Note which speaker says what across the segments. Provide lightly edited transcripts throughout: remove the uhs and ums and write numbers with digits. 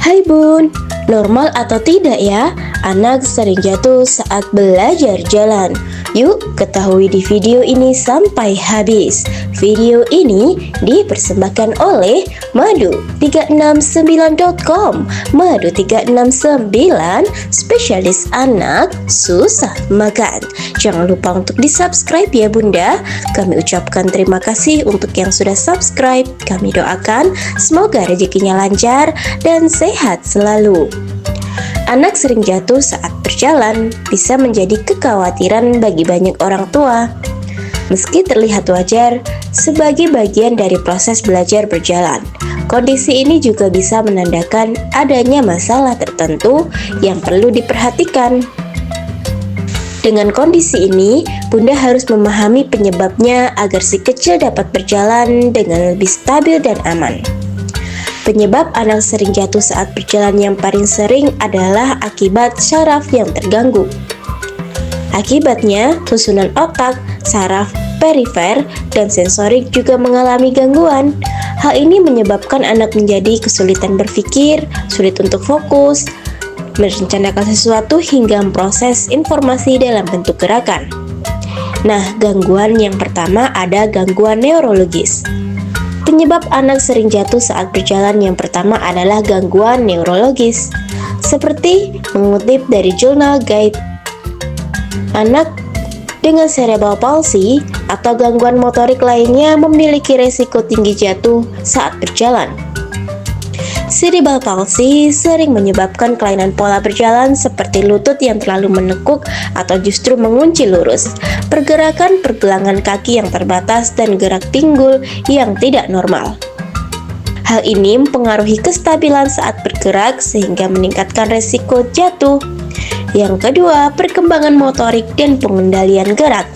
Speaker 1: Hai Bun, normal atau tidak ya anak sering jatuh saat belajar jalan? Yuk ketahui di video ini sampai habis. Video ini dipersembahkan oleh madu369.com. Madu369, spesialis anak susah makan. Jangan lupa untuk di-subscribe ya Bunda. Kami ucapkan terima kasih untuk yang sudah subscribe. Kami doakan semoga rezekinya lancar dan sehat selalu. Anak sering jatuh saat berjalan bisa menjadi kekhawatiran bagi banyak orang tua. Meski terlihat wajar sebagai bagian dari proses belajar berjalan, kondisi ini juga bisa menandakan adanya masalah tertentu yang perlu diperhatikan. Dengan kondisi ini, Bunda harus memahami penyebabnya agar si kecil dapat berjalan dengan lebih stabil dan aman. Penyebab anak sering jatuh saat berjalan yang paling sering adalah akibat syaraf yang terganggu. Akibatnya, susunan otak, saraf, perifer, dan sensorik juga mengalami gangguan. Hal ini menyebabkan anak menjadi kesulitan berpikir, sulit untuk fokus, merencanakan sesuatu hingga memproses informasi dalam bentuk gerakan. Nah, gangguan yang pertama ada gangguan neurologis. Penyebab anak sering jatuh saat berjalan yang pertama adalah gangguan neurologis. Seperti mengutip dari jurnal Guide, anak dengan cerebral palsy atau gangguan motorik lainnya memiliki resiko tinggi jatuh saat berjalan. Cerebral palsy sering menyebabkan kelainan pola berjalan seperti lutut yang terlalu menekuk atau justru mengunci lurus, pergerakan pergelangan kaki yang terbatas, dan gerak pinggul yang tidak normal. Hal ini mempengaruhi kestabilan saat bergerak sehingga meningkatkan resiko jatuh. Yang kedua, perkembangan motorik dan pengendalian gerak.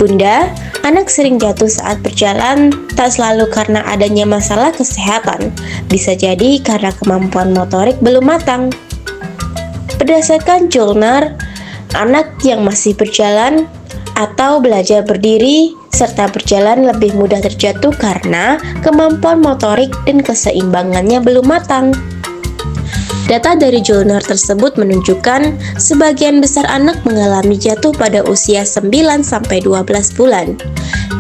Speaker 1: Bunda, anak sering jatuh saat berjalan tak selalu karena adanya masalah kesehatan, bisa jadi karena kemampuan motorik belum matang. Berdasarkan jurnal, anak yang masih berjalan atau belajar berdiri serta berjalan lebih mudah terjatuh karena kemampuan motorik dan keseimbangannya belum matang. Data dari jurnal tersebut menunjukkan sebagian besar anak mengalami jatuh pada usia 9-12 bulan.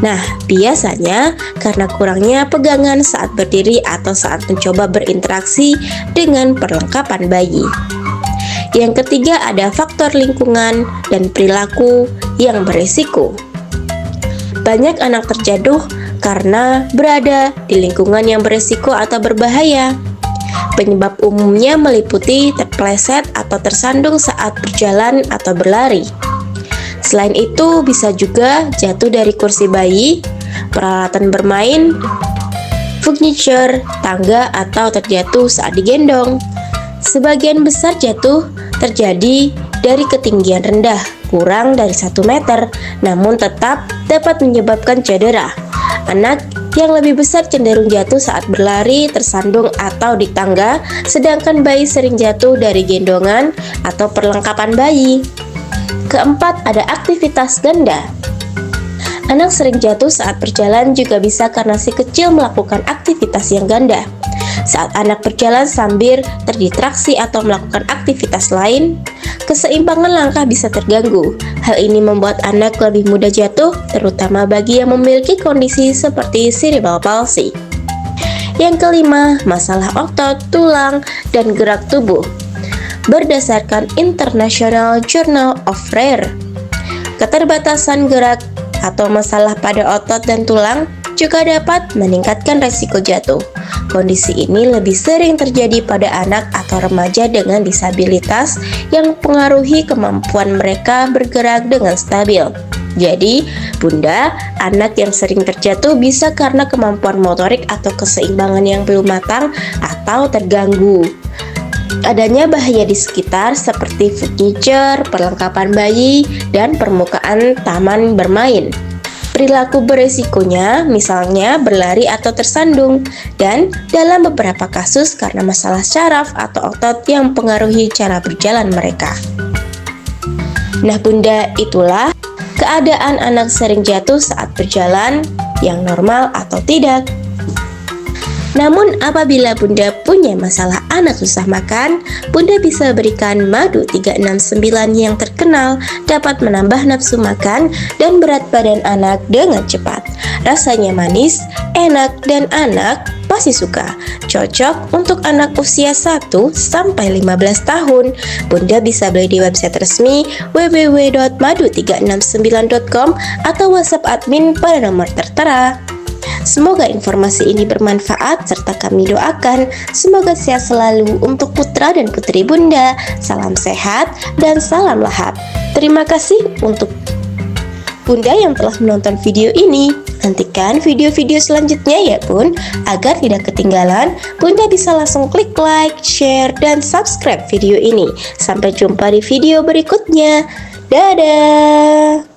Speaker 1: Nah, biasanya karena kurangnya pegangan saat berdiri atau saat mencoba berinteraksi dengan perlengkapan bayi. Yang ketiga ada faktor lingkungan dan perilaku yang berisiko. Banyak anak terjatuh karena berada di lingkungan yang berisiko atau berbahaya. Penyebab umumnya meliputi terpleset atau tersandung saat berjalan atau berlari. Selain itu, bisa juga jatuh dari kursi bayi, peralatan bermain, furniture, tangga, atau terjatuh saat digendong. Sebagian besar jatuh terjadi dari ketinggian rendah, kurang dari 1 meter, namun tetap dapat menyebabkan cedera. Anak yang lebih besar cenderung jatuh saat berlari, tersandung, atau di tangga, sedangkan bayi sering jatuh dari gendongan atau perlengkapan bayi. Keempat, ada aktivitas ganda. Anak sering jatuh saat berjalan juga bisa karena si kecil melakukan aktivitas yang ganda. Saat anak berjalan sambil terdistraksi atau melakukan aktivitas lain, keseimbangan langkah bisa terganggu. Hal ini membuat anak lebih mudah jatuh, terutama bagi yang memiliki kondisi seperti cerebral palsy. Yang kelima, masalah otot, tulang, dan gerak tubuh. Berdasarkan International Journal of Rare, keterbatasan gerak atau masalah pada otot dan tulang juga dapat meningkatkan resiko jatuh. Kondisi ini lebih sering terjadi pada anak atau remaja dengan disabilitas yang mempengaruhi kemampuan mereka bergerak dengan stabil. Jadi, Bunda, anak yang sering terjatuh bisa karena kemampuan motorik atau keseimbangan yang belum matang atau terganggu. Adanya bahaya di sekitar seperti furniture, perlengkapan bayi, dan permukaan taman bermain. Perilaku beresikonya misalnya berlari atau tersandung, dan dalam beberapa kasus karena masalah syaraf atau otot yang mempengaruhi cara berjalan mereka. Nah Bunda, itulah keadaan anak sering jatuh saat berjalan yang normal atau tidak. Namun apabila Bunda punya masalah anak susah makan, Bunda bisa berikan madu 369 yang terkenal dapat menambah nafsu makan dan berat badan anak dengan cepat. Rasanya manis, enak, dan anak pasti suka. Cocok untuk anak usia 1 sampai 15 tahun. Bunda bisa beli di website resmi www.madu369.com atau WhatsApp admin pada nomor tertera. Semoga informasi ini bermanfaat serta kami doakan semoga sehat selalu untuk putra dan putri Bunda. Salam sehat dan salam lahap. Terima kasih untuk Bunda yang telah menonton video ini. Nantikan video-video selanjutnya ya Bun. Agar tidak ketinggalan, Bunda bisa langsung klik like, share, dan subscribe video ini. Sampai jumpa di video berikutnya. Dadah!